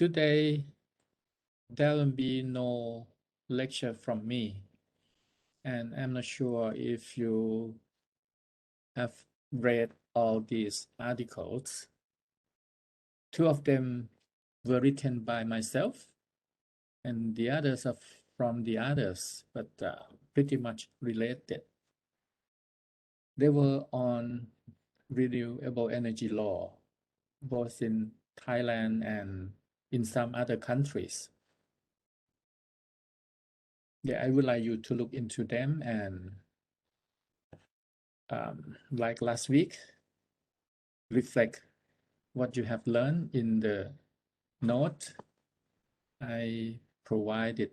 Today, there will be no lecture from me, and I'm not sure if you have read all these articles. Two of them were written by myself, and the others are from the others, but pretty much related. They were on renewable energy law, both in Thailand and in some other countries. Yeah, I would like you to look into them, and like last week, reflect what you have learned in the note I provided.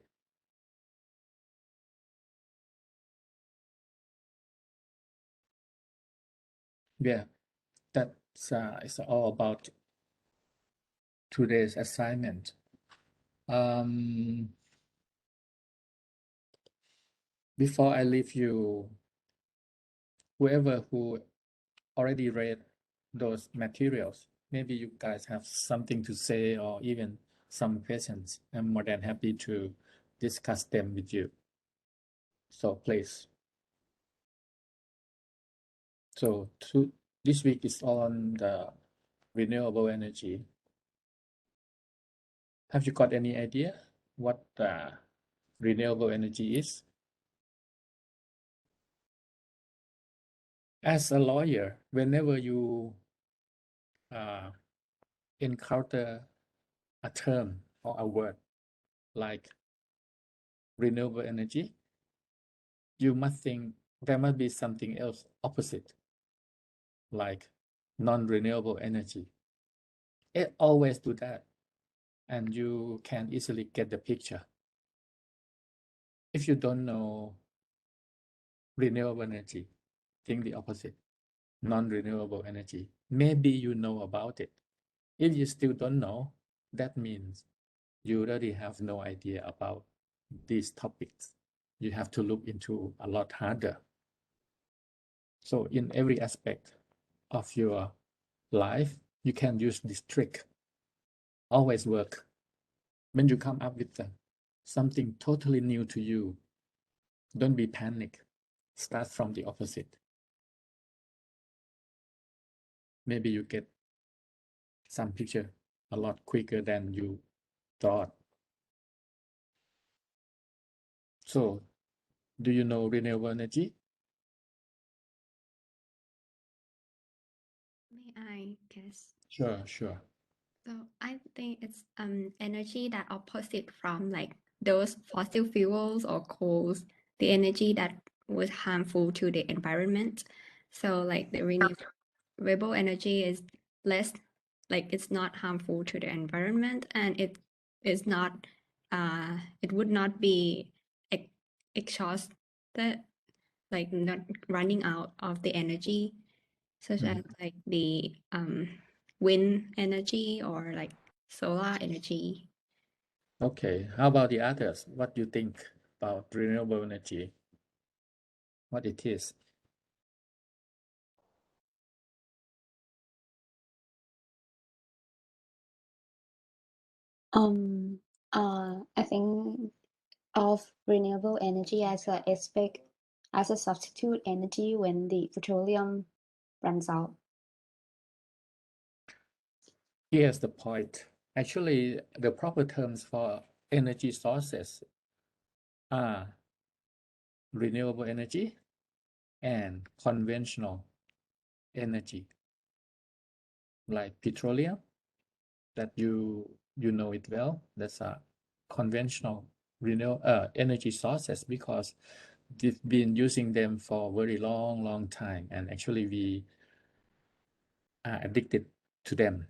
Yeah, that's it's all about today's assignment. Before I leave you, whoever who already read those materials, maybe you guys have something to say or even some questions. I'm more than happy to discuss them with you. So please. So this week is on the renewable energy. Have you got any idea what renewable energy is? As a lawyer, whenever you encounter a term or a word like renewable energy, you must think there must be something else opposite, like non-renewable energy. It always do that, and you can easily get the picture. If you don't know renewable energy, think the opposite, non-renewable energy. Maybe you know about it. If you still don't know, that means you already have no idea about these topics. You have to look into a lot harder. So in every aspect of your life, you can use this trick. Always work. When you come up with something totally new to you, don't be panic. Start from the opposite. Maybe you get some picture a lot quicker than you thought. So, do you know renewable energy? May I guess? Sure, sure. So I think it's energy that opposite from like those fossil fuels or coals, the energy that was harmful to the environment. So like the renewable energy is less, like it's not harmful to the environment, and it is not it would not be exhausted, like not running out of the energy, such as like the wind energy or like solar energy. Okay, how about the others? What do you think about renewable energy? What it is? Um, I think of renewable energy as a aspect as a substitute energy when the petroleum runs out. Here's the point. Actually, the proper terms for energy sources are renewable energy and conventional energy, like petroleum, that you know it well. That's a conventional energy sources because we've been using them for a very long time, and actually we are addicted to them.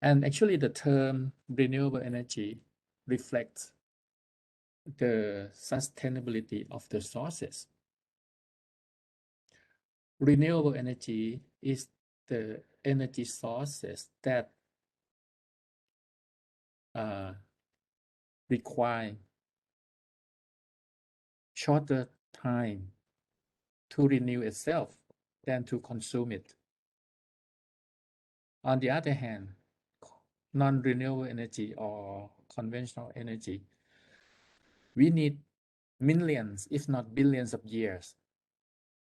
And actually, the term renewable energy reflects the sustainability of the sources. Renewable energy is the energy sources that require shorter time to renew itself than to consume it. On the other hand, non-renewable energy or conventional energy, we need millions, if not billions of years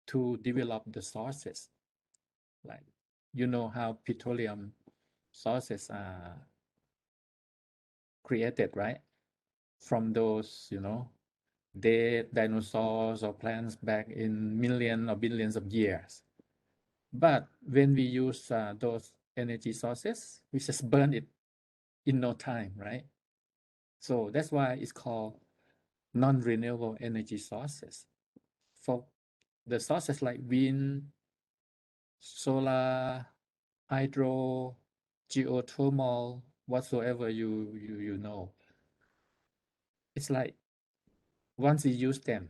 to develop the sources. Like, you know how petroleum sources are created, right? From those, dead dinosaurs or plants back in millions or billions of years. But when we use those energy sources, we just burn it in no time, right? So that's why it's called non-renewable energy sources. For the sources like wind, solar, hydro, geothermal, whatsoever you know, it's like once we use them,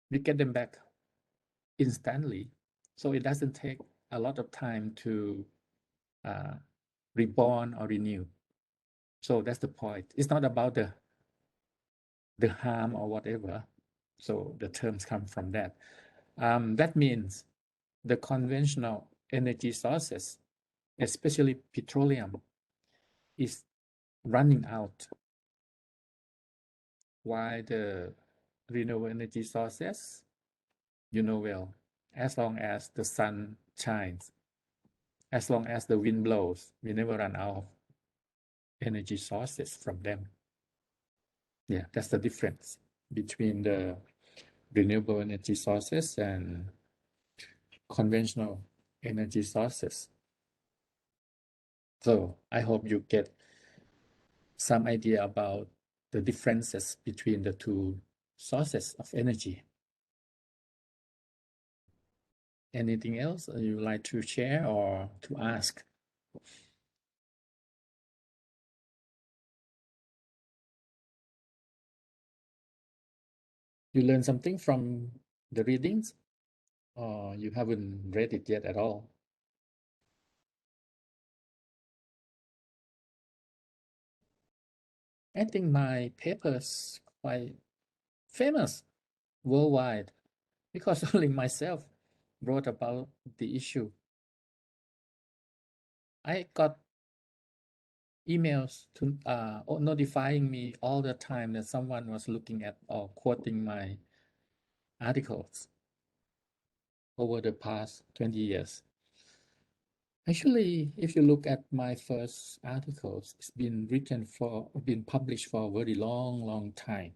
we get them back instantly. So it doesn't take a lot of time to reborn or renew. So that's the point. It's not about the harm or whatever. So the terms come from that. That means the conventional energy sources, especially petroleum, is running out, while the renewable energy sources, well, as long as the sun shines, as long as the wind blows, we never run out of energy sources from them. Yeah, that's the difference between the renewable energy sources and conventional energy sources. So I hope you get some idea about the differences between the two sources of energy. Anything else you would like to share or to ask? You learned something from the readings, or you haven't read it yet at all? I think my paper's quite famous worldwide because only myself wrote about the issue. I got emails to notifying me all the time that someone was looking at or quoting my articles over the past 20 years. Actually, if you look at my first articles, it's been published for a very long time.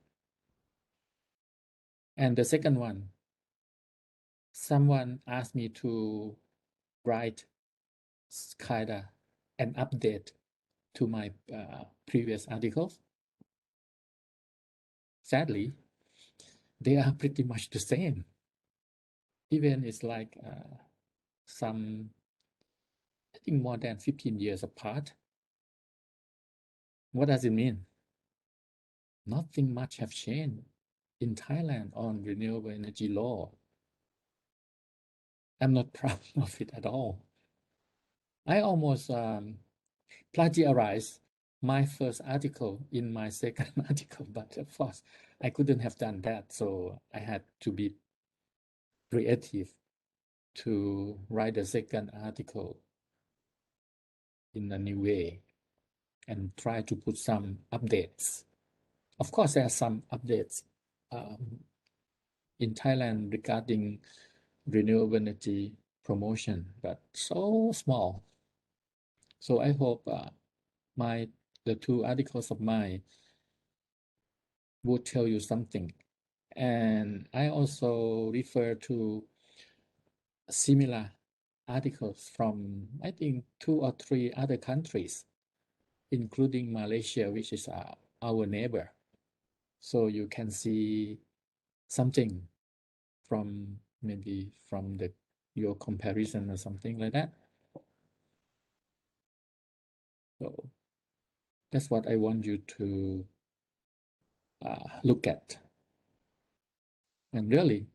And the second one, someone asked me to write kinda an update to my previous articles. Sadly, they are pretty much the same. Even it's like some, I think more than 15 years apart. What does it mean? Nothing much have changed in Thailand on renewable energy law. I'm not proud of it at all. I almost plagiarized my first article in my second article, but of course I couldn't have done that. So I had to be creative to write the second article in a new way and try to put some updates. Of course, there are some updates in Thailand regarding renewable energy promotion, but so small. So I hope the two articles of mine would tell you something. And I also refer to similar articles from, I think, 2 or 3 other countries, including Malaysia, which is our neighbor. So you can see something from maybe from your comparison or something like that. So that's what I want you to look at. And really,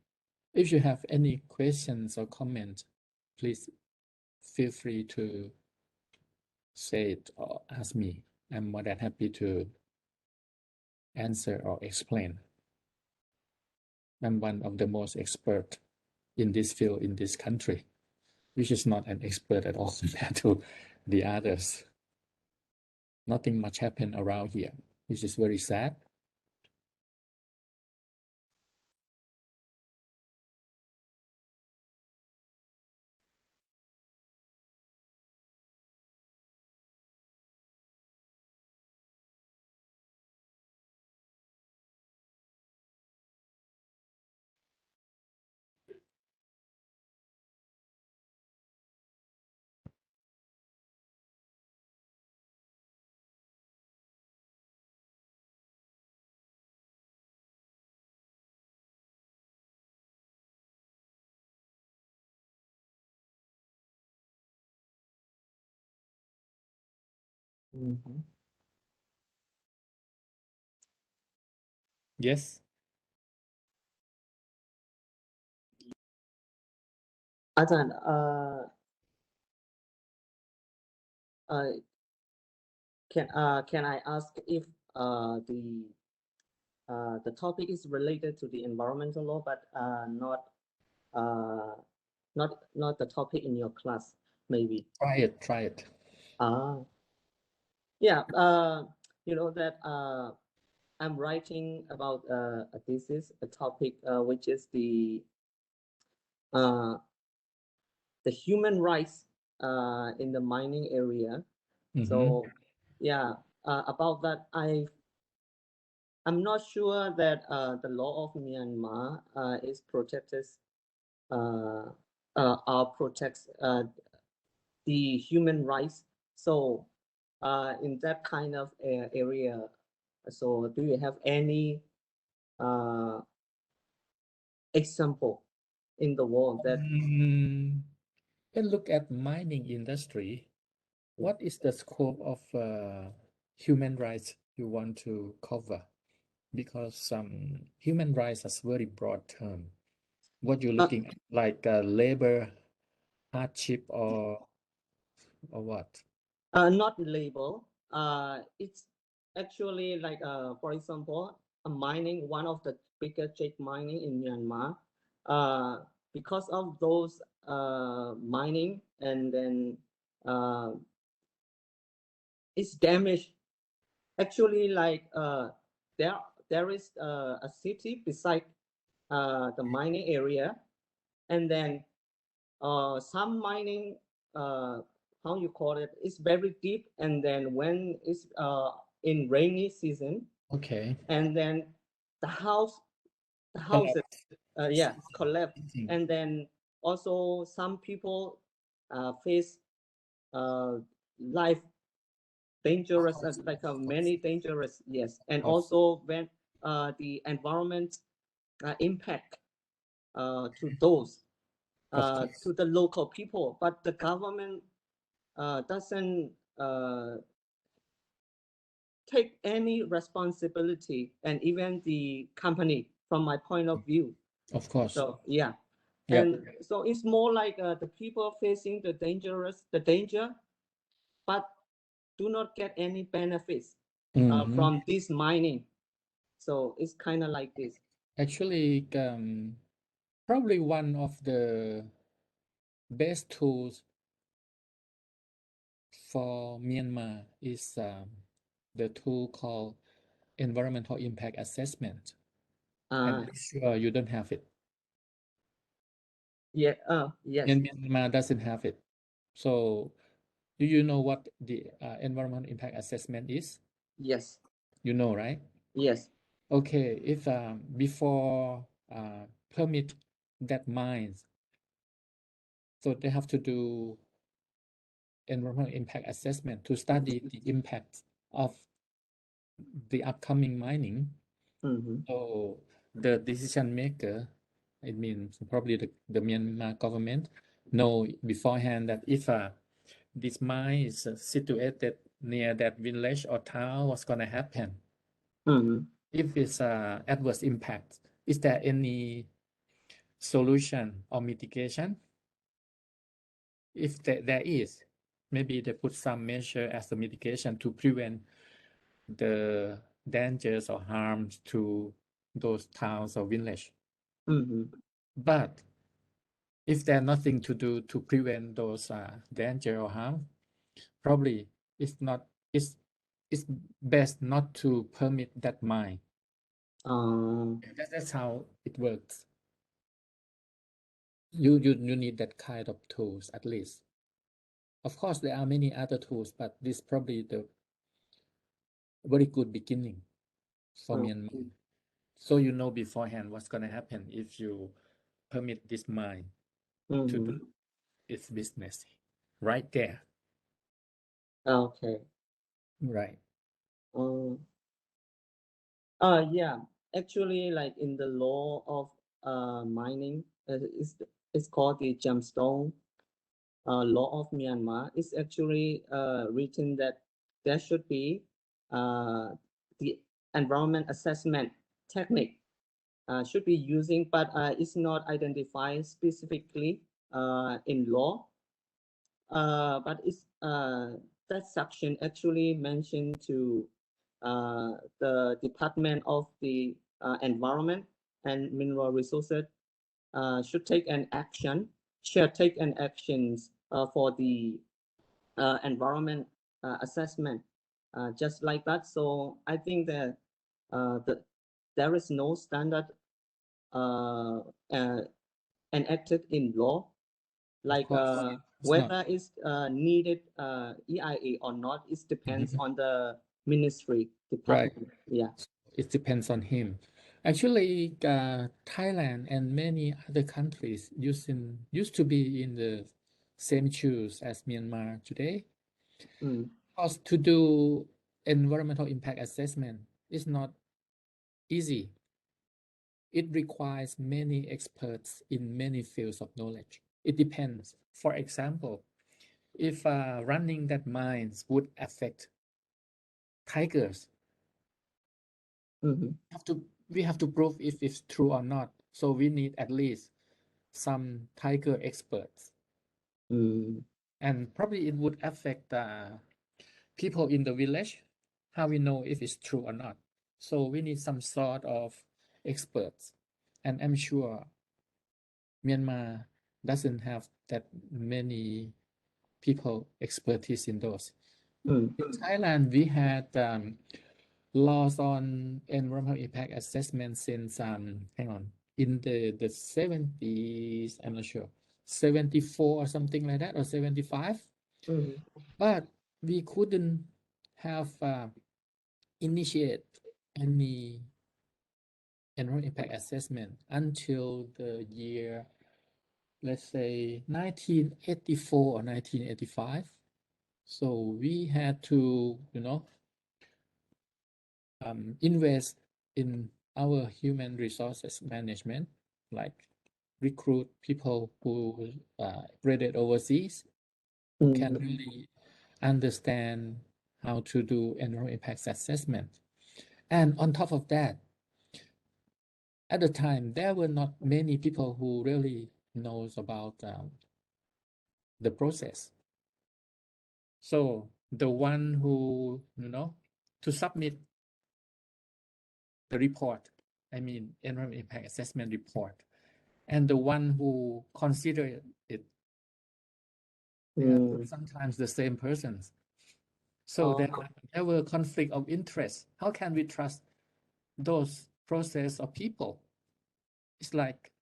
if you have any questions or comments, please feel free to say it or ask me. I'm more than happy to answer or explain. I'm one of the most expert in this field in this country. which is not an expert at all compared to the others. Nothing much happened around here, which is very sad. Mhm. Yes. อาจารย์ can I ask if the topic is related to the environmental law, but uh, not the topic in your class, maybe? Try it. Yeah, you know that I'm writing about a thesis, a topic which is the human rights in the mining area. So yeah, about that, I'm not sure that the law of Myanmar is protected protects the human rights. So in that kind of area, so do you have any example in the world that Then look at mining industry. What is the scope of human rights you want to cover? Because human rights is very broad term. What you're looking at, like labor hardship or what? Not label. It's actually like for example, mining, one of the biggest jade mining in Myanmar. Because of those mining, and then it's damaged. Actually, like there is a city beside the mining area, and then some mining, how you call it, is very deep, and then when it's in rainy season, Okay. and then the houses yeah, collapse, and then also some people face life dangerous, like many dangerous, yes, and also when the environment impact to those to the local people, but the government doesn't take any responsibility, and even the company, from my point of view. Of course. So yeah, and so it's more like the people facing the danger, but do not get any benefits from this mining. So it's kind of like this. Actually, probably one of the best tools for Myanmar is the tool called environmental impact assessment. I'm sure you don't have it. Yeah. Yes. And Myanmar doesn't have it. So, do you know what the environmental impact assessment is? Yes. You know, right? Yes. Okay. If before permit that mines, so they have to do environmental impact assessment to study the impact of the upcoming mining. So the decision maker, it means probably the Myanmar government, know beforehand that if this mine is situated near that village or town, what's going to happen? If it's adverse impact, is there any solution or mitigation? If there is, maybe they put some measure as a mitigation to prevent the dangers or harms to those towns or village. But if there's nothing to do to prevent those danger or harm, probably it's not it's best not to permit that mine. That's how it works. You need that kind of tools at least. Of course, there are many other tools, but this is probably the very good beginning for Myanmar. So you know beforehand what's going to happen if you permit this mine to do its business right there. Okay. Right. Yeah. Actually, like in the law of mining, it's called the gemstone law of Myanmar. It's actually written that there should be the environment assessment technique should be using, but it's not identified specifically in law. But it's that section actually mentioned to the Department of the Environment and Mineral Resources should take an action, for the environment assessment, just like that. So I think that there is no standard enacted in law, like course, it's not. whether it's needed EIA or not. It depends on the ministry department. Yeah. It depends on him. Actually, Thailand and many other countries used to be in the same shoes as Myanmar today. Because to do environmental impact assessment is not easy. It requires many experts in many fields of knowledge. It depends. For example, if running that mines would affect tigers, we have to prove if it's true or not. So we need at least some tiger experts. And probably it would affect people in the village. How we know if it's true or not. So we need some sort of experts. And I'm sure Myanmar doesn't have that many people expertise in those. In Thailand, we had laws on environmental impact assessment since in the 70s, I'm not sure, 74 or something like that, or 75. But we couldn't have initiate any environmental impact assessment until the year, let's say 1984 or 1985. So we had to, invest in our human resources management, like recruit people who graded overseas, who can really understand how to do environmental impact assessment. And on top of that, at the time, there were not many people who really knows about the process. So the one who, to submit the report, I mean, environmental impact assessment report, and the one who consider it, they are sometimes the same persons. So there were conflict of interest. How can we trust those process of people? It's like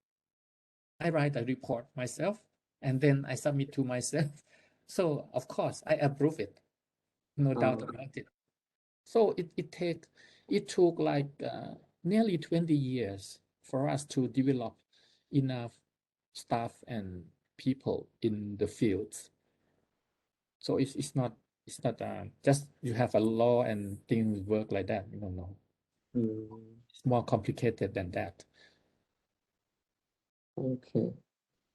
I write a report myself and then I submit to myself. So of course I approve it, no doubt about it. So it took like nearly 20 years for us to develop enough staff and people in the fields. So it's not just you have a law and things work like that. No. It's more complicated than that. Okay.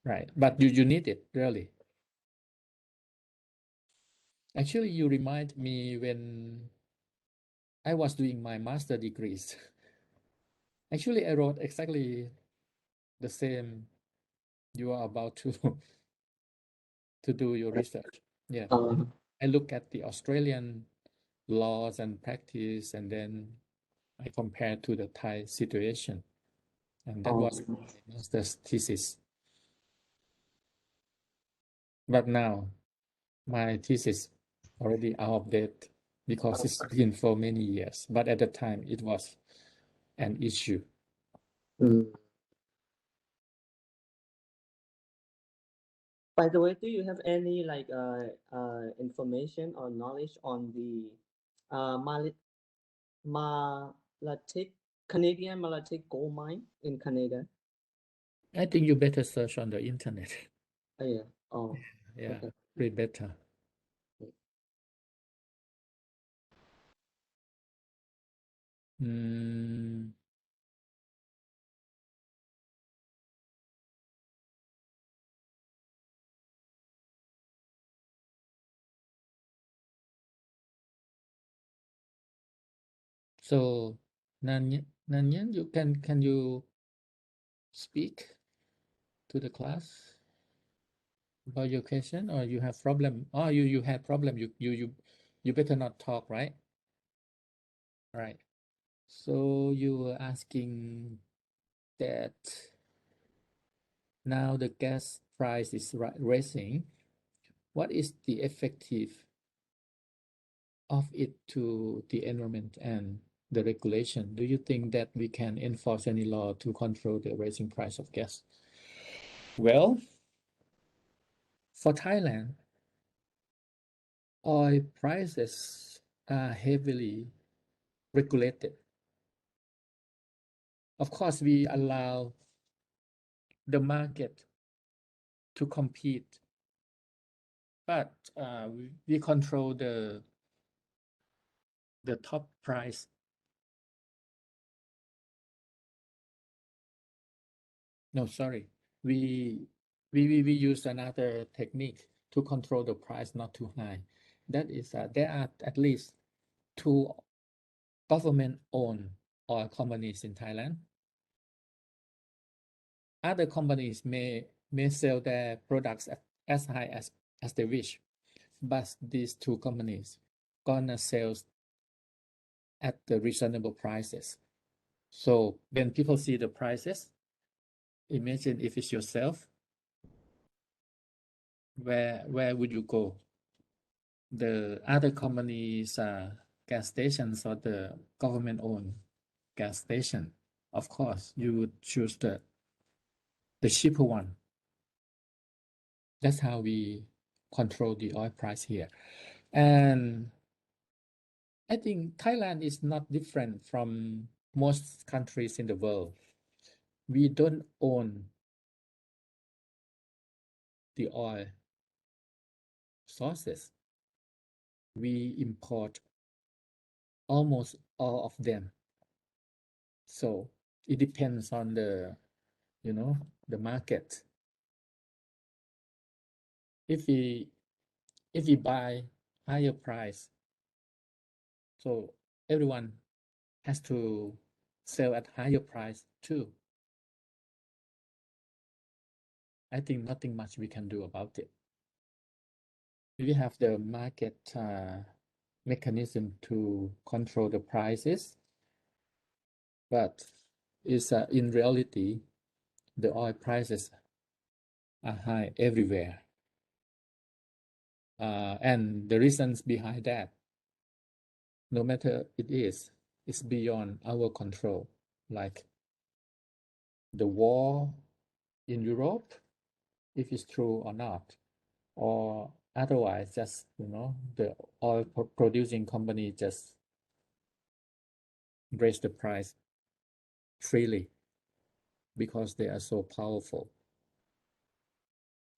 Right. But you need it, really. Actually, you remind me when I was doing my master degrees. Actually, I wrote exactly the same you are about to do your research. Yeah. I look at the Australian laws and practice, and then I compare to the Thai situation. And that was my master's thesis. But now my thesis already out of date because it's been for many years. But at the time, it was an issue. Mm. By the way, do you have any like information or knowledge on the Malartic Canadian Malartic gold mine in Canada? I think you better search on the internet. Oh, yeah. Oh, Yeah, okay. read better. Mm, so Nanyan, you can you speak to the class about your question, or you have problem? Oh, you had problem. You better not talk, right? Right. So you were asking that now the gas price is rising. What is the effective of it to the environment and the regulation? Do you think that we can enforce any law to control the rising price of gas? Well, for Thailand, oil prices are heavily regulated. Of course, we allow the market to compete, but we control the top price. No, sorry. We use another technique to control the price not too high. That is, there are at least two government-owned oil companies in Thailand. Other companies may sell their products as high as they wish, but these two companies gonna sell at the reasonable prices. So when people see the prices, imagine if it's yourself, where would you go? The other companies, gas stations or the government-owned gas station, of course, you would choose the cheaper one. That's how we control the oil price here. And I think Thailand is not different from most countries in the world. We don't own the oil sources. We import almost all of them. So it depends on the market. If we buy higher price, so everyone has to sell at higher price too. I think nothing much we can do about it. We have the market mechanism to control the prices, but is in reality the oil prices are high everywhere, and the reasons behind that, no matter it's beyond our control, like the war in Europe, if it's true or not, or otherwise just the oil producing company just raise the price freely because they are so powerful.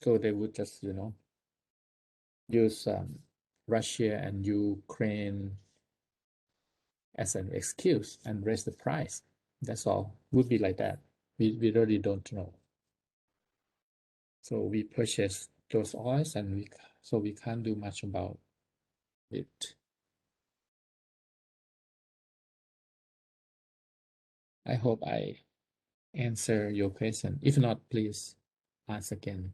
So they would just use Russia and Ukraine as an excuse and raise the price. That's all. Would be like that. We really don't know. So we purchase those oils and we can't do much about it. I hope I answer your question. If not, please ask again.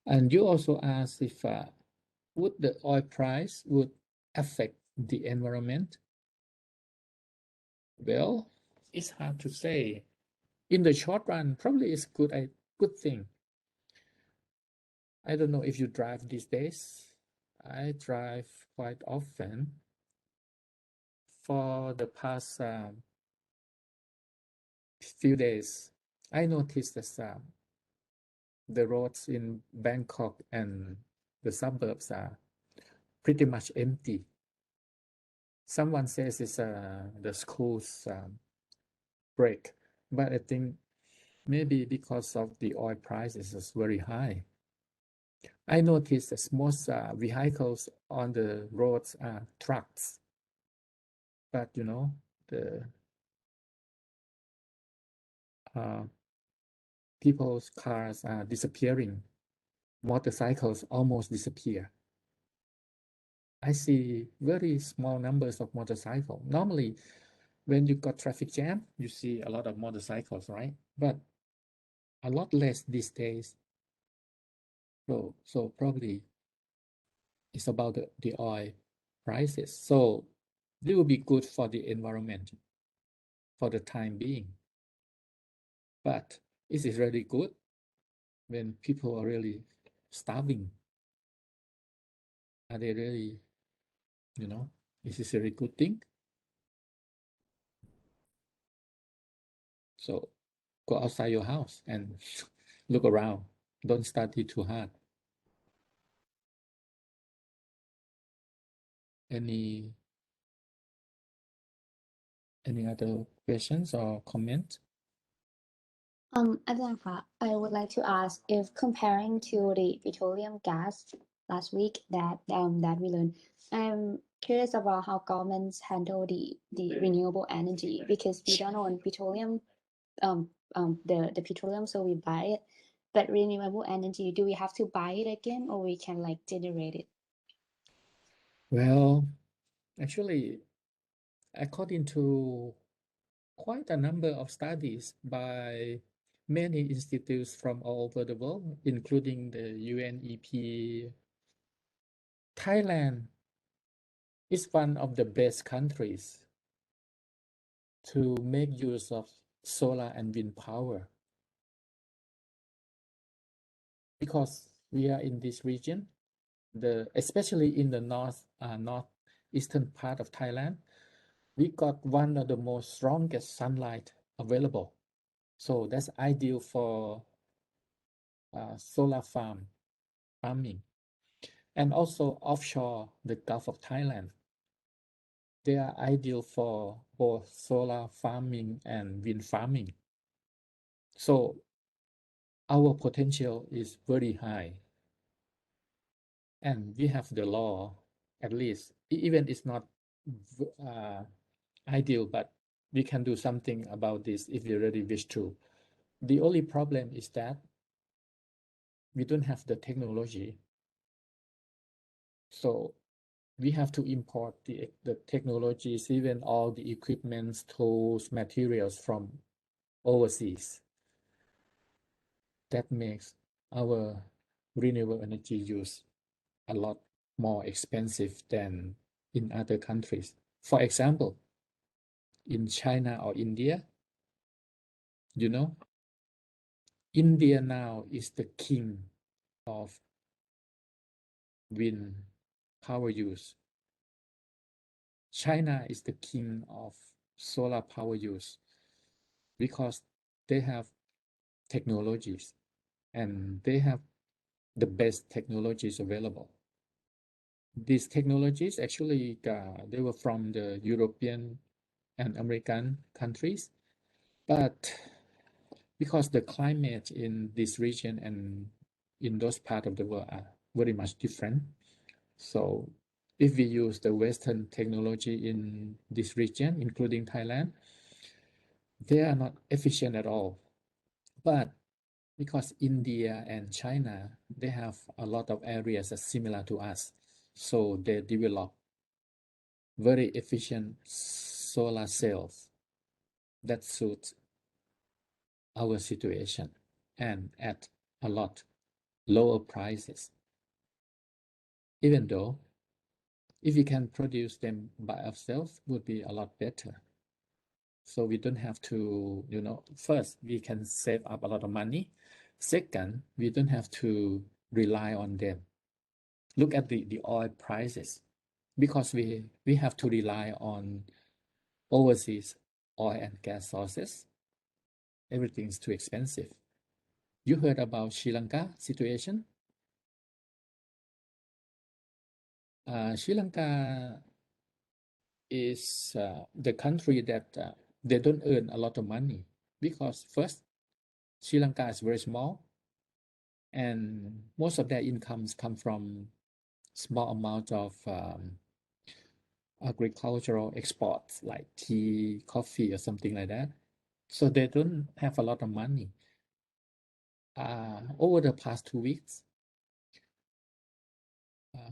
And you also asked if would the oil price would affect the environment? Well, it's hard to say. In the short run, probably it's good thing. I don't know if you drive these days. I drive quite often. For the past few days, I noticed that the roads in Bangkok and the suburbs are pretty much empty. Someone says it's the school's break, but I think maybe because of the oil prices is very high. I noticed that most vehicles on the roads are trucks, but you know the people's cars are disappearing. Motorcycles almost disappear. I see very small numbers of motorcycles. Normally, when you got traffic jam, you see a lot of motorcycles, right? But a lot less these days. So probably it's about the oil prices. So it will be good for the environment for the time being. But is it really good when people are really starving? Are they really, is this a very good thing? So go outside your house and look around. Don't study too hard. Any other questions or comments? อาจารย์คะ I would like to ask if comparing to the petroleum gas last week that we learned, I'm curious about how governments handle the renewable energy because we don't own petroleum, the petroleum, so we buy it. But renewable energy, do we have to buy it again or we can like generate it? Well, actually, according to quite a number of studies by many institutes from all over the world, including the UNEP, Thailand is one of the best countries to make use of solar and wind power. Because we are in this region, especially in the northeastern part of Thailand, we got one of the most strongest sunlight available. So that's ideal for solar farming. And also offshore the Gulf of Thailand. They are ideal for both solar farming and wind farming. So our potential is very high. And we have the law, at least, even it's not ideal, but we can do something about this if we really wish to. The only problem is that we don't have the technology. So we have to import the technologies, even all the equipments, tools, materials from overseas. That makes our renewable energy use a lot more expensive than in other countries. For example, in China or India, India now is the king of wind power use. China is the king of solar power use because they have technologies and they have the best technologies available. These technologies actually they were from the European and American countries, but because the climate in this region and in those parts of the world are very much different. So if we use the Western technology in this region, including Thailand, they are not efficient at all. But because India and China, they have a lot of areas that are similar to us. So they develop very efficient solar cells that suit our situation and at a lot lower prices. Even though if we can produce them by ourselves would be a lot better. So we don't have to, first we can save up a lot of money. Second, we don't have to rely on them. Look at the oil prices, because we have to rely on overseas oil and gas sources. Everything is too expensive. You heard about Sri Lanka situation? Sri Lanka is the country that they don't earn a lot of money, because first, Sri Lanka is very small, and most of their incomes come from small amount of agricultural exports like tea, coffee, or something like that. So they don't have a lot of money. Over the past 2 weeks,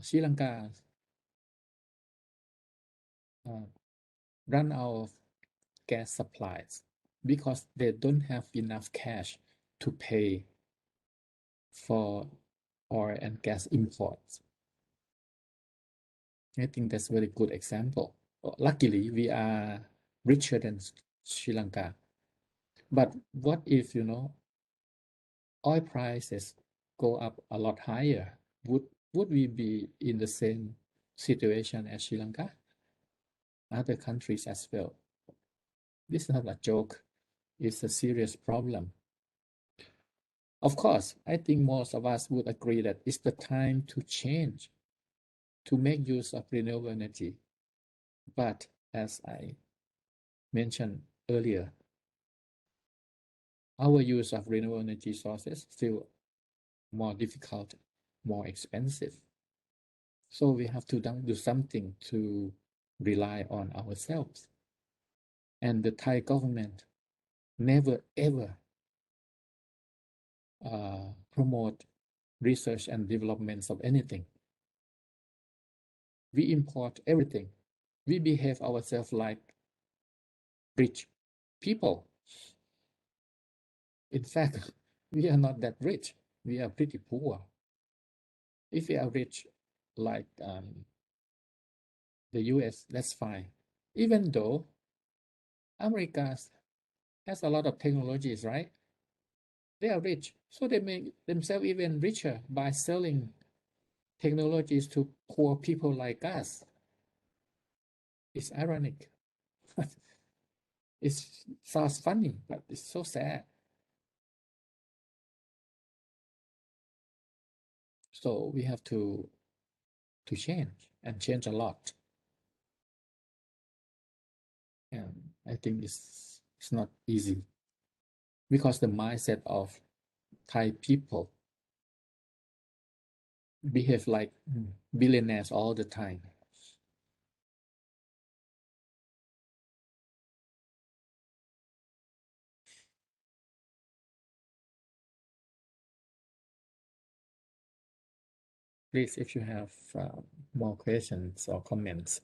Sri Lanka run out of gas supplies because they don't have enough cash to pay for oil and gas imports. I think that's a very good example. Luckily, we are richer than Sri Lanka. But what if, oil prices go up a lot higher? Would we be in the same situation as Sri Lanka? Other countries as well. This is not a joke. It's a serious problem. Of course, I think most of us would agree that it's the time to change, to make use of renewable energy. But as I mentioned earlier, our use of renewable energy sources still more difficult, more expensive. So we have to do something to rely on ourselves. And the Thai government never ever promote research and developments of anything. We import everything. We behave ourselves like rich people. In fact, we are not that rich. We are pretty poor. If we are rich like the US, that's fine. Even though America has a lot of technologies, right? They are rich, so they make themselves even richer by selling technologies to poor people like us. It's ironic. It sounds funny, but it's so sad. So we have to change, and change a lot. And I think it's not easy, because the mindset of Thai people behave like billionaires all the time. Please, if you have more questions or comments.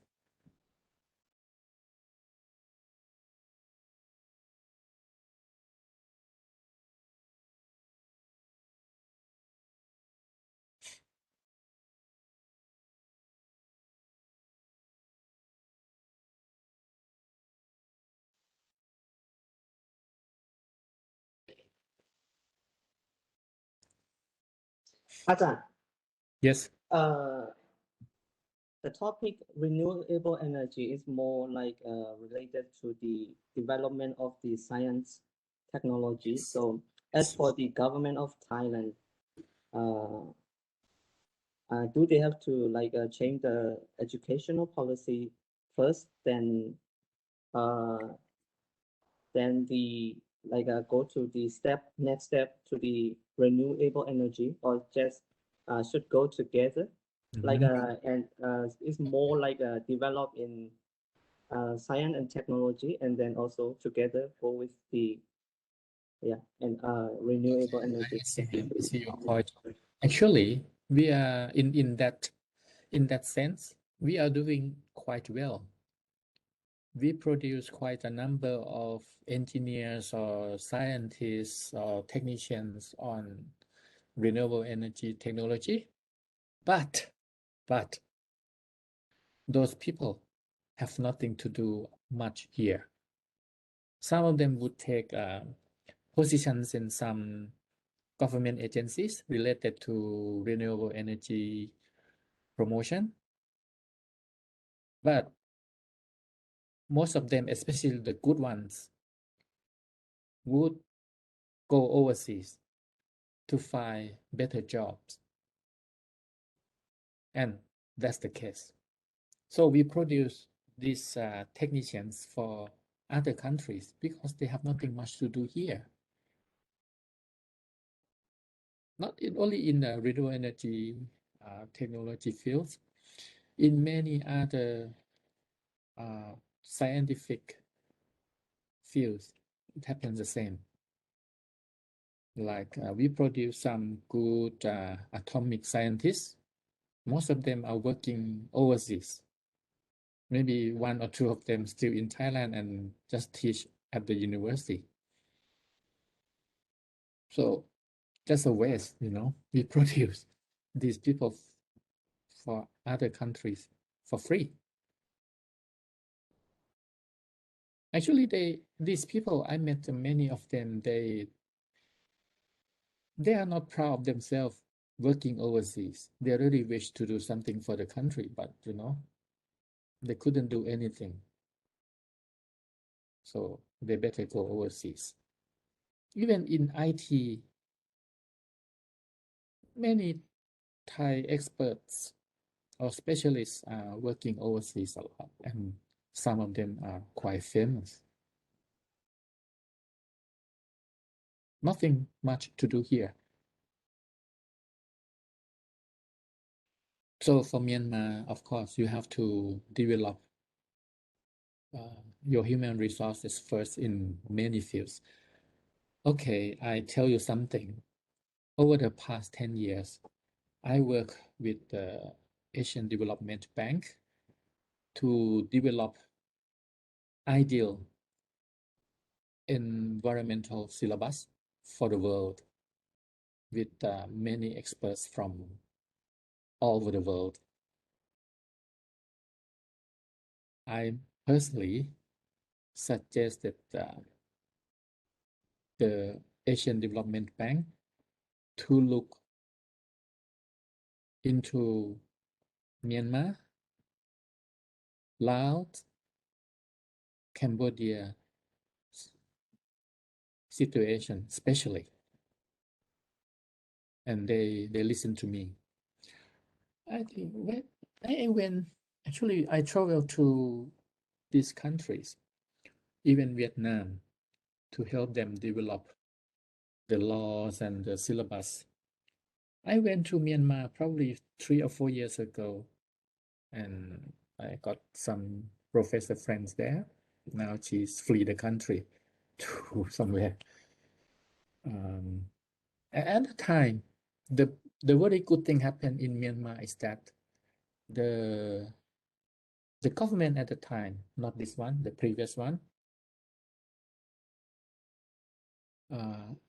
Ajahn, Yes. The topic renewable energy is more like related to the development of the science technology. So as for the government of Thailand, do they have to like change the educational policy first, then the like go to the next step to the renewable energy, or just should go together? Like and it's more like develop in science and technology, and then also together go with the and renewable energy. I see your point. Actually, we are in that sense, we are doing quite well. We produce quite a number of engineers or scientists or technicians on renewable energy technology, but those people have nothing to do much here. Some of them would take positions in some government agencies related to renewable energy promotion. But most of them, especially the good ones, would go overseas to find better jobs. And that's the case. So we produce these technicians for other countries because they have nothing much to do here. Not only in the renewable energy technology fields, in many other scientific fields, it happens the same. Like we produce some good atomic scientists. Most of them are working overseas. Maybe one or two of them still in Thailand and just teach at the university. So just a waste, you know. We produce these people for other countries for free. Actually, these people, I met many of them, they are not proud of themselves working overseas. They really wish to do something for the country, but you know, they couldn't do anything. So they better go overseas. Even in IT, many Thai experts or specialists are working overseas a lot, and some of them are quite famous. Nothing much to do here. So for Myanmar, of course, you have to develop your human resources first in many fields. Okay, I tell you something. Over the past 10 years, I work with the Asian Development Bank to develop ideal environmental syllabus for the world with many experts from all over the world. I personally suggested the Asian Development Bank to look into Myanmar, Laos, Cambodia situation especially, and they listen to me. I think when I went, actually I traveled to these countries, even Vietnam, to help them develop the laws and the syllabus. I went to Myanmar probably 3 or 4 years ago, and I got some professor friends there. Now she's flee the country to somewhere. At the time, the very good thing happened in Myanmar is that the government at the time, not this one, the previous one,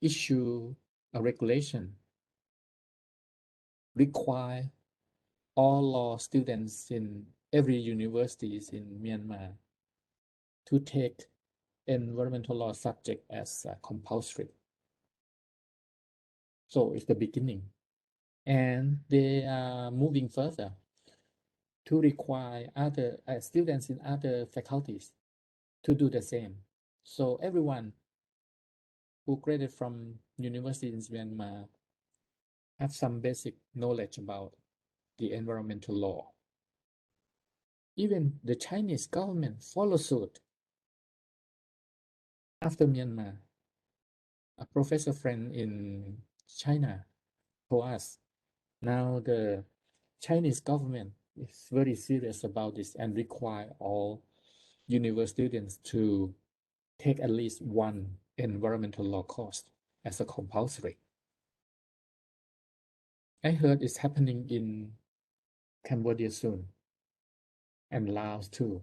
issue a regulation require all law students in every universities in Myanmar to take environmental law subject as compulsory. So it's the beginning. And they are moving further to require other students in other faculties to do the same. So everyone who graduated from university in Myanmar have some basic knowledge about the environmental law. Even the Chinese government follow suit. After Myanmar, a professor friend in China told us, now the Chinese government is very serious about this and require all university students to take at least one environmental law course as a compulsory. I heard it's happening in Cambodia soon and Laos too.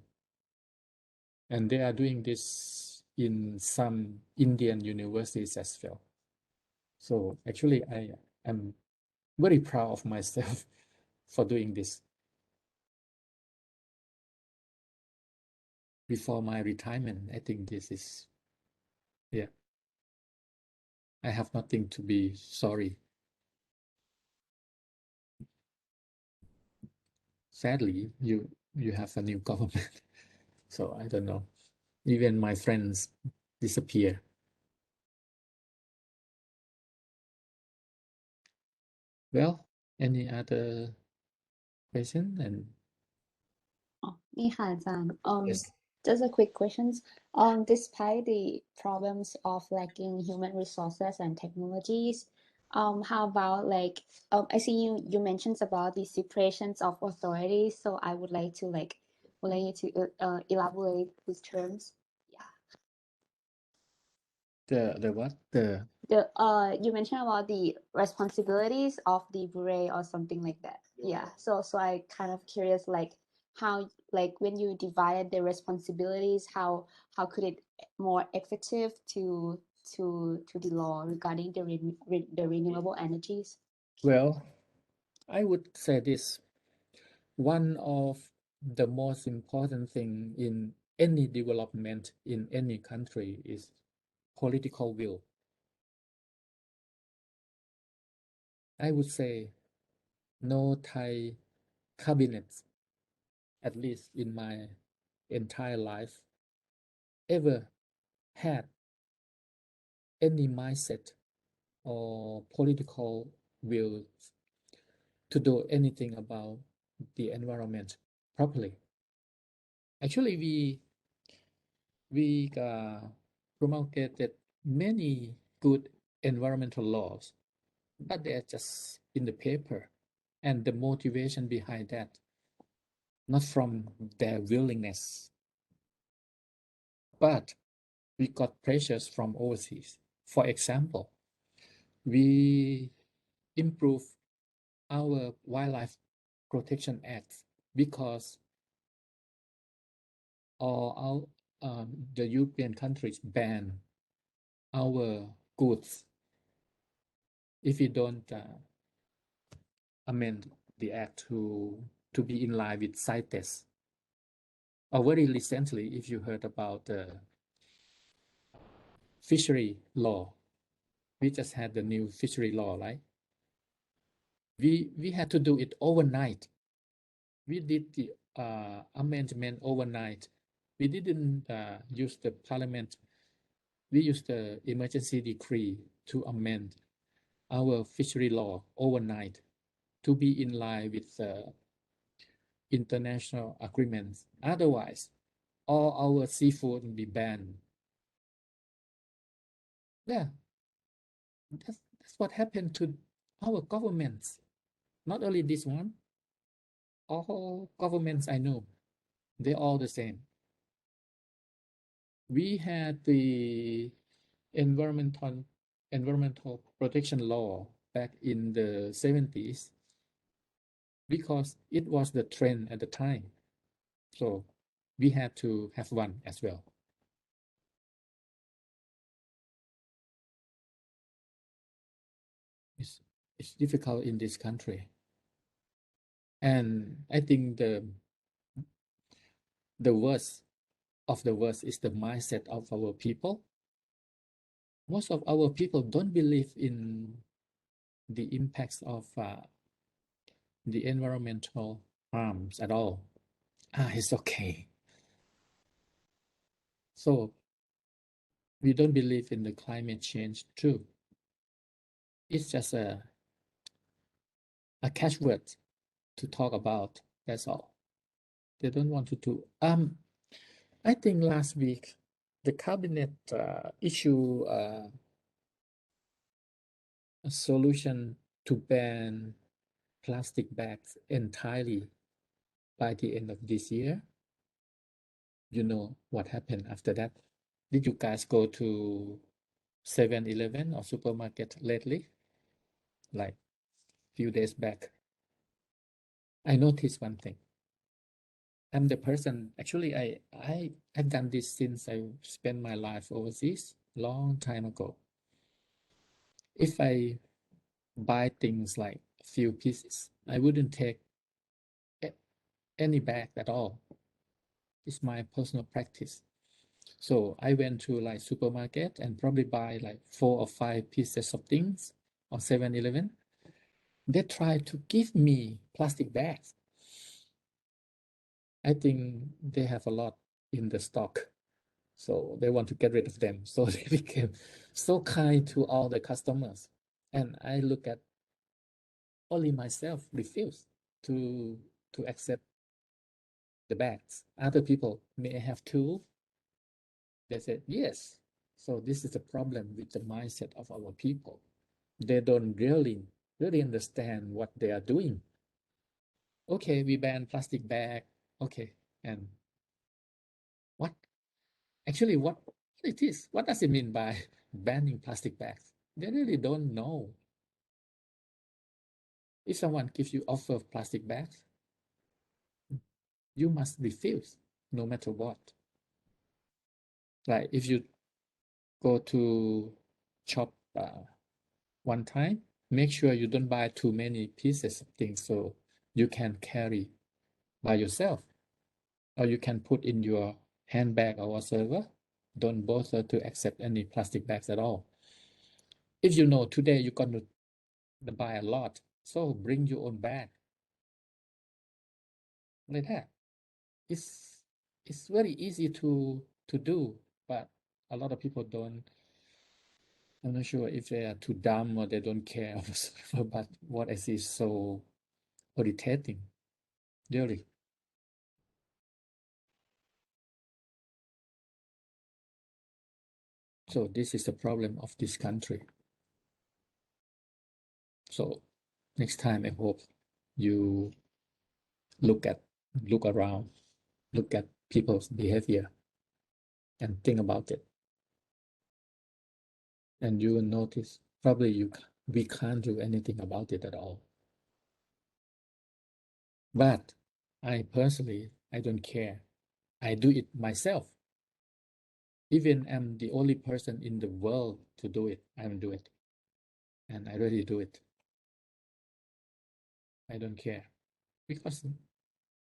And they are doing this in some Indian universities as well. So actually, I am very proud of myself for doing this. Before my retirement, I think this is, yeah. I have nothing to be sorry. Sadly, you have a new government, so I don't know. Even my friends disappear. Well, any other question? And นี่ค่ะอาจารย์ yes, just a quick questions. Despite the problems of lacking human resources and technologies, how about like, I see you mentioned about the separations of authorities, so I would like to elaborate these terms. the what? The You mentioned about the responsibilities of the bureau or something like that. Yeah. So I kind of curious, like how, like when you divided the responsibilities, how could it more effective to the law regarding the renewable energies? well, I would say this. One of the most important thing in any development in any country is political will. I would say no Thai cabinet, at least in my entire life, ever had any mindset or political will to do anything about the environment properly. Actually, we promulgated many good environmental laws, but they are just in the paper, and the motivation behind that, not from their willingness, but we got pressures from overseas. For example, we improve our wildlife protection act because all the European countries ban our goods if we don't amend the act to be in line with CITES. Or very recently, if you heard about the fishery law, we just had the new fishery law, right? We had to do it overnight. We did the amendment overnight. We didn't use the parliament. We used the emergency decree to amend our fishery law overnight to be in line with international agreements. Otherwise, all our seafood will be banned. Yeah, that's what happened to our governments. Not only this one, all governments I know, they're all the same. We had the environmental protection law back in the 70s because it was the trend at the time. So we had to have one as well. It's difficult in this country. And I think the worst of the worst is the mindset of our people. Most of our people don't believe in the impacts of the environmental harms at all. It's okay. So we don't believe in the climate change too. It's just a catchword to talk about. That's all. They don't want to do. I think last week the cabinet issued a solution to ban plastic bags entirely by the end of this year. You know what happened after that? Did you guys go to 7-Eleven or supermarket lately? Like few days back. I noticed one thing. I'm the person, actually I've done this since I spent my life overseas, long time ago. If I buy things like a few pieces, I wouldn't take any bag at all. It's my personal practice. So I went to like supermarket and probably buy like 4 or 5 pieces of things on 7-Eleven. They try to give me plastic bags. I think they have a lot in the stock, so they want to get rid of them. So they became so kind to all the customers. And I look at only myself refuse to accept the bags. Other people may have too. They said yes. So this is the problem with the mindset of our people. They don't really understand what they are doing. Okay, we ban plastic bag. Okay, and what actually what it is? What does it mean by banning plastic bags? They really don't know. If someone gives you offer of plastic bags, you must refuse no matter what. Like if you go to shop one time, make sure you don't buy too many pieces of things so you can carry by yourself, or you can put in your handbag or whatever. Don't bother to accept any plastic bags at all. If you know today you're going to buy a lot, so bring your own bag. Like that. It's very easy to do, but a lot of people don't. I'm not sure if they are too dumb or they don't care, but what I see is so irritating, really. So this is the problem of this country. So next time I hope you look around, look at people's behavior and think about it. And you will notice probably we can't do anything about it at all. But I personally, I don't care. I do it myself. Even I'm the only person in the world to do it, I will do it. And I really do it. I don't care. Because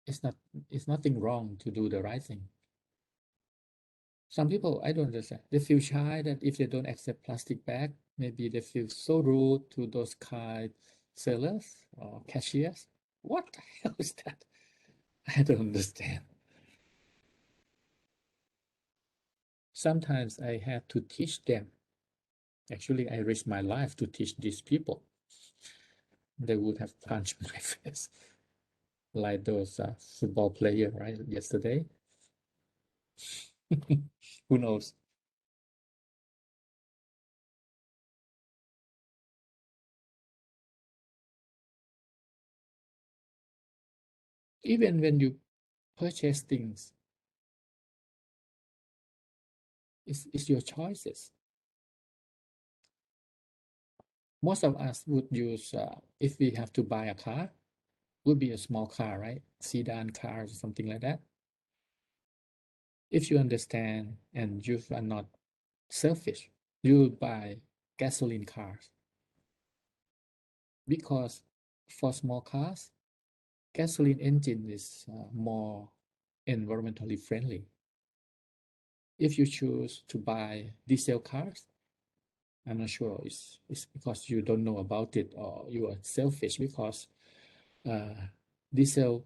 it's nothing wrong to do the right thing. Some people, I don't understand. They feel shy that if they don't accept plastic bag, maybe they feel so rude to those kind sellers or cashiers. What the hell is that? I don't understand. Sometimes I have to teach them. Actually, I risk my life to teach these people. They would have punched my face like those football player right yesterday. Who knows? Even when you purchase things, it's your choices. Most of us would use, if we have to buy a car, would be a small car, right? Sedan car or something like that. If you understand and you are not selfish, you buy gasoline cars. Because for small cars, gasoline engine is more environmentally friendly. If you choose to buy diesel cars, I'm not sure it's because you don't know about it or you are selfish, because diesel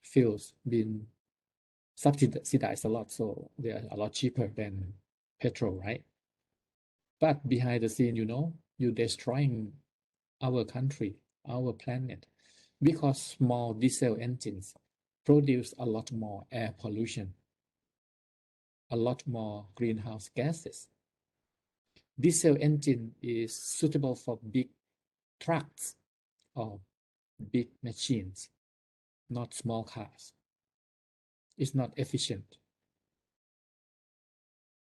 fuels been subsidized a lot, so they are a lot cheaper than petrol, right? But behind the scene, you're destroying our country, our planet, because small diesel engines produce a lot more air pollution, a lot more greenhouse gases. Diesel engine is suitable for big trucks or big machines, not small cars. It's not efficient.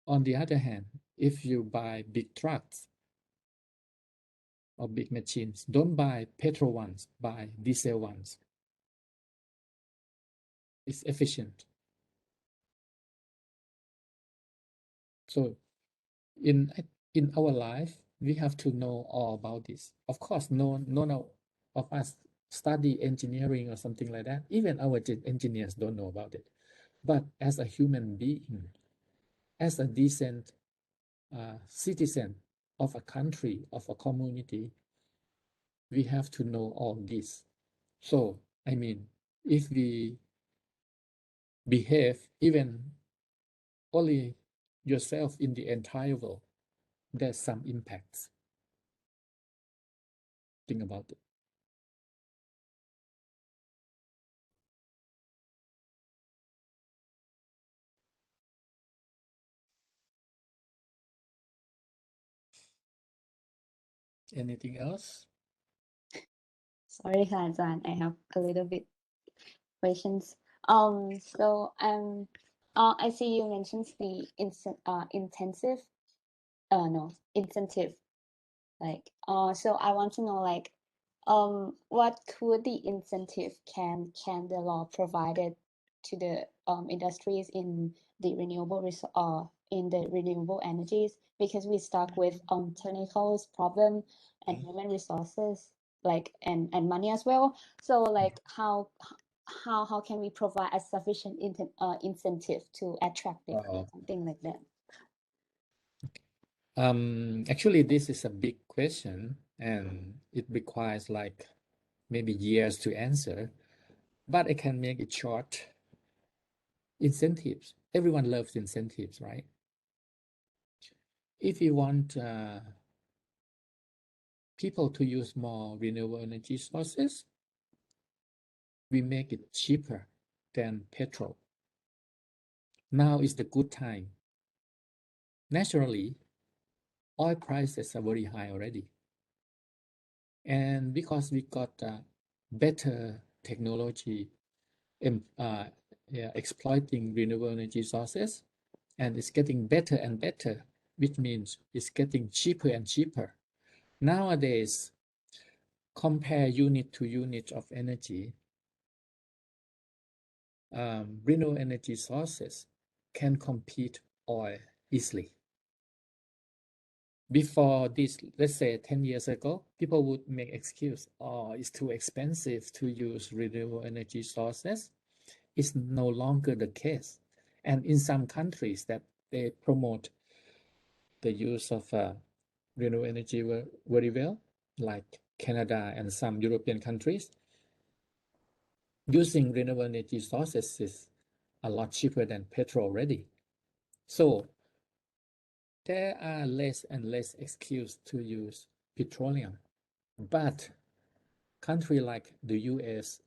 On the other hand, if you buy big trucks or big machines, don't buy petrol ones, buy diesel ones. It's efficient. So in our life, we have to know all about this. Of course, none of us study engineering or something like that. Even our engineers don't know about it. But as a human being, as a decent citizen of a country, of a community, we have to know all this. So, I mean, if we behave even only yourself in the entire world, there's some impacts. Think about it. Anything else? Sorry, Hazan, I have a little bit questions. So I see you mentioned the intensive, no, incentive. Like, so I want to know, like, what could the incentive can the law provided to the industries in the in the renewable energies, because we stuck with technicals problem and human resources, like and money as well. So like how can we provide a sufficient incentive to attract it, Wow. something like that? Actually, this is a big question and it requires like maybe years to answer, but I can make it short. Incentives. Everyone loves incentives, right? If you want people to use more renewable energy sources, we make it cheaper than petrol. Now is the good time. Naturally, oil prices are very high already. And because we got better technology in exploiting renewable energy sources, and it's getting better and better, which means it's getting cheaper and cheaper. Nowadays, compare unit to unit of energy, renewable energy sources can compete oil easily. Before this, let's say 10 years ago, people would make excuse, oh, it's too expensive to use renewable energy sources. It's no longer the case. And in some countries that they promote the use of renewable energy very well, like Canada and some European countries, using renewable energy sources is a lot cheaper than petrol already. So there are less and less excuse to use petroleum. But country like the US,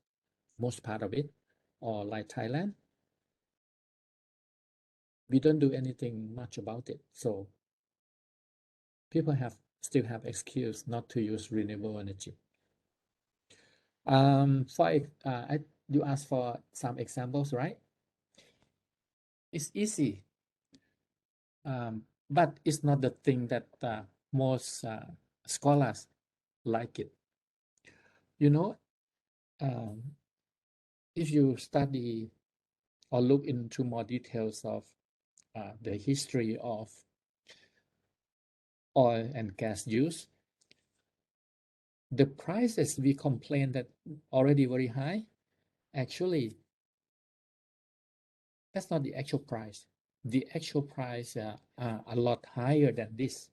most part of it, or like Thailand, we don't do anything much about it. So people still have excuse not to use renewable energy. You asked for some examples, right? It's easy, but it's not the thing that most scholars like it. You know, if you study or look into more details of the history of oil and gas use, the prices we complain that already very high, actually, that's not the actual price. The actual price are a lot higher than this.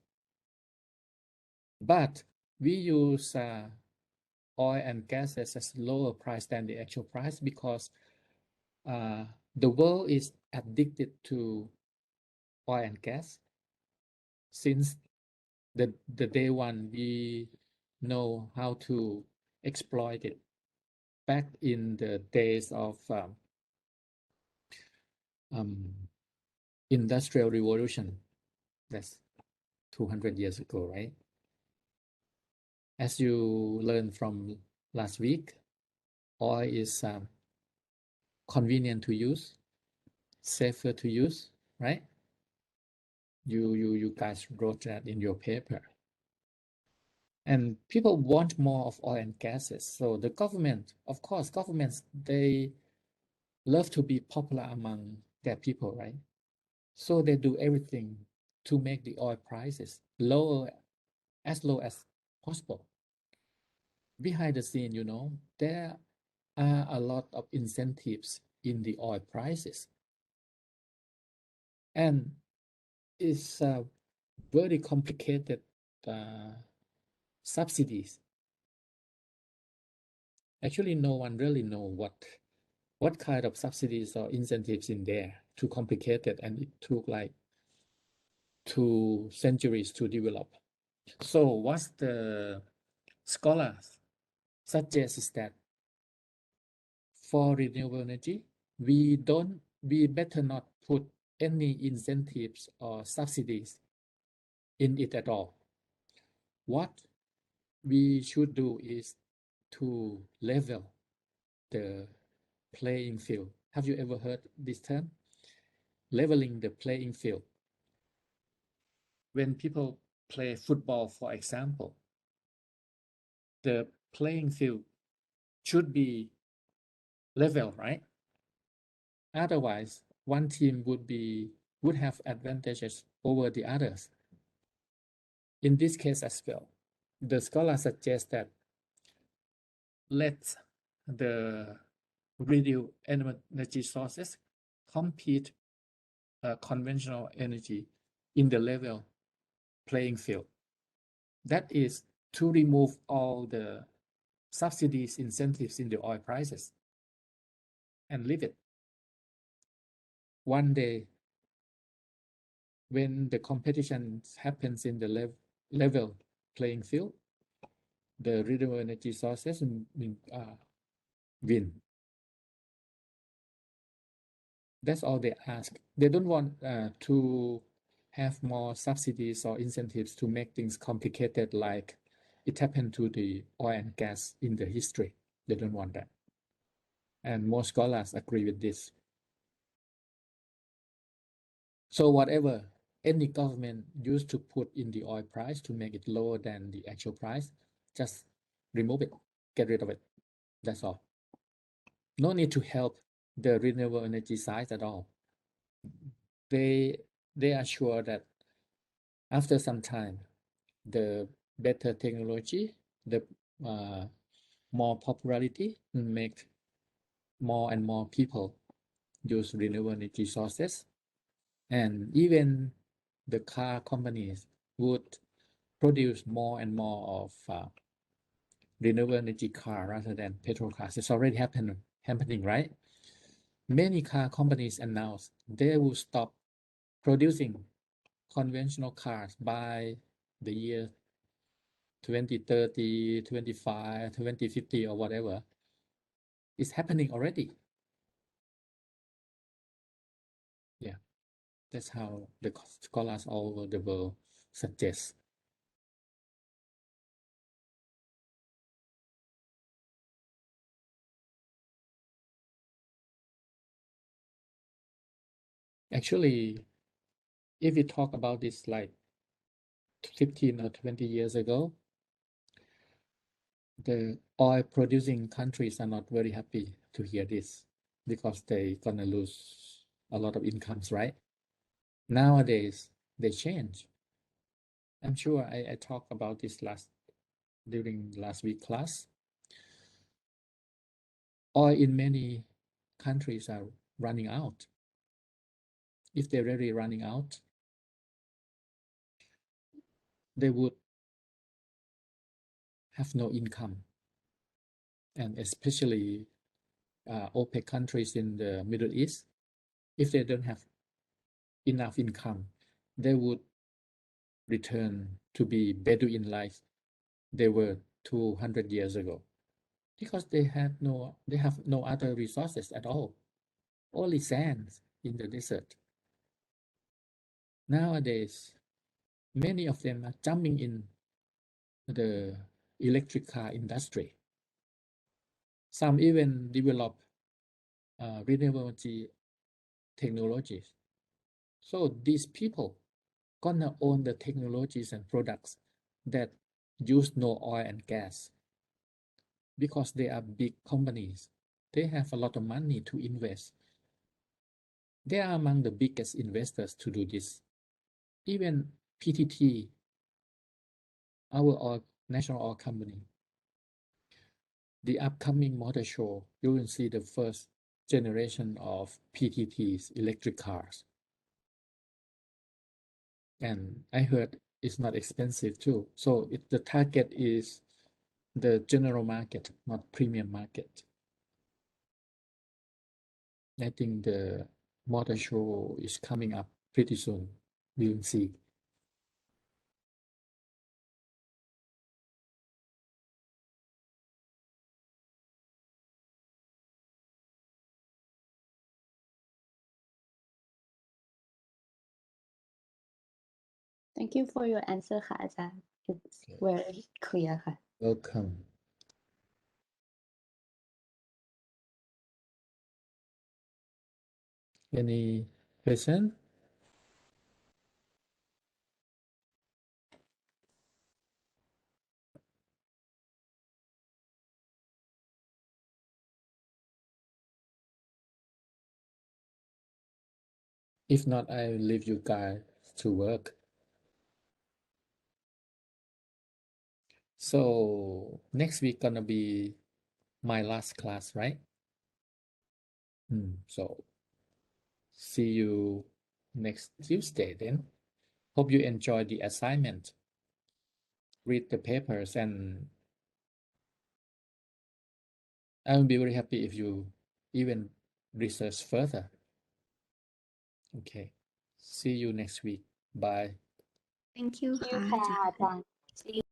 But we use oil and gas as lower price than the actual price because the world is addicted to oil and gas since the day one we know how to exploit it. Back in the days of industrial revolution, that's 200 years ago, right? As you learned from last week, oil is convenient to use, safer to use, right? You guys wrote that in your paper. And people want more of oil and gases. So the government, of course, governments, they love to be popular among their people, right? So they do everything to make the oil prices low as possible. Behind the scene, there are a lot of incentives in the oil prices. and it's very complicated subsidies. Actually, no one really know what kind of subsidies or incentives in there. Too complicated, and it took like 2 centuries to develop. So what the scholars suggest is that for renewable energy, we better not put any incentives or subsidies in it at all. What we should do is to level the playing field. Have you ever heard this term? Leveling the playing field. When people play football, for example, the playing field should be level, right? Otherwise, one team would have advantages over the others. In this case as well, the scholar suggests that let the renewable energy sources compete conventional energy in the level playing field. That is to remove all the subsidies, incentives in the oil prices and leave it. One day, when the competition happens in the level playing field, the renewable energy sources win. That's all they ask. They don't want to have more subsidies or incentives to make things complicated like it happened to the oil and gas in the history. They don't want that. And most scholars agree with this. So whatever any government used to put in the oil price to make it lower than the actual price, just remove it, get rid of it. That's all. No need to help the renewable energy side at all. They are sure that after some time, the better technology, the more popularity make more and more people use renewable energy sources, and even the car companies would produce more and more of renewable energy car rather than petrol cars. It's already happening, right? Many car companies announced they will stop producing conventional cars by the year 2030, 25, 2050 or whatever. It's happening already. Yeah, that's how the scholars all over the world suggest. Actually, if we talk about this like 15 or 20 years ago, the oil producing countries are not very happy to hear this because they're gonna lose a lot of incomes, right? Nowadays, they change. I'm sure I talked about this during last week class. Oil in many countries are running out. If they're really running out, they would have no income. And especially OPEC countries in the Middle East, if they don't have enough income, they would return to be Bedouin life they were 200 years ago, because they have no other resources at all, only sands in the desert. Nowadays, many of them are jumping in the electric car industry. Some even develop renewable energy technologies. So these people gonna own the technologies and products that use no oil and gas, because they are big companies. They have a lot of money to invest. They are among the biggest investors to do this. Even PTT, our oil, national oil company, the upcoming motor show, you will see the first generation of PTT's electric cars. and I heard it's not expensive too. So the target is the general market, not premium market. I think the motor show is coming up pretty soon. We will see. Thank you for your answer ค่ะอาจารย์ It's very clear ค่ะ Welcome. Any question? If not, I will leave you guys to work. So next week gonna be my last class, right? So see you next Tuesday then. Hope you enjoy the assignment. Read the papers, and I will be very happy if you even research further. Okay. See you next week. Bye. Thank you ที่ ค่ะ ค่ะ อาจารย์ อาจารย์